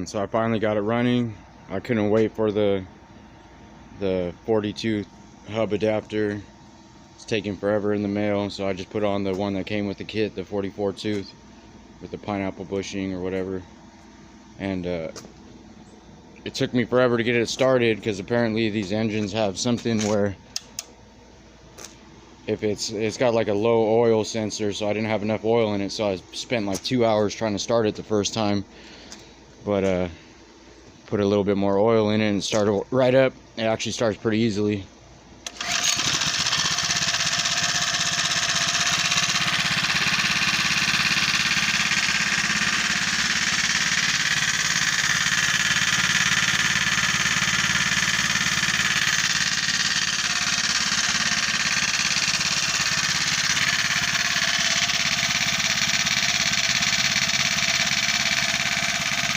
So I finally got it running. I couldn't wait for the 42 hub adapter. It's taking forever in the mail, so I just put on the one that came with the kit, the 44 tooth with the pineapple bushing or whatever. And it took me forever to get it started because apparently these engines have something where if it's got like a low oil sensor, so I didn't have enough oil in it, so I spent like 2 hours trying to start it the first time. But put a little bit more oil in it and started right up. It actually starts pretty easily.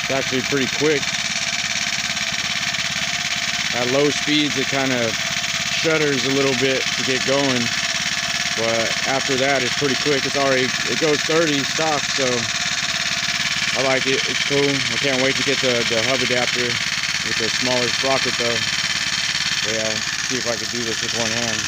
It's actually pretty quick. At low speeds it kind of shudders a little bit to get going, but after that it's pretty quick. It goes 30 stock, so I like it. It's cool. I can't wait to get the hub adapter with the smaller sprocket though. So yeah, see if I can do this with one hand.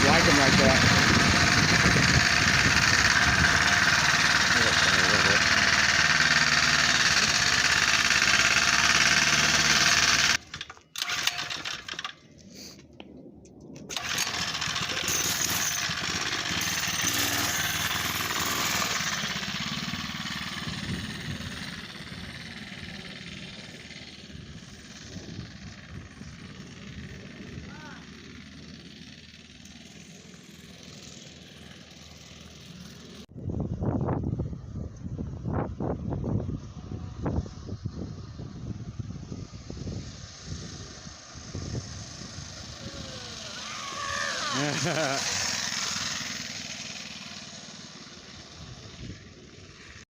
Like them like that. Yeah.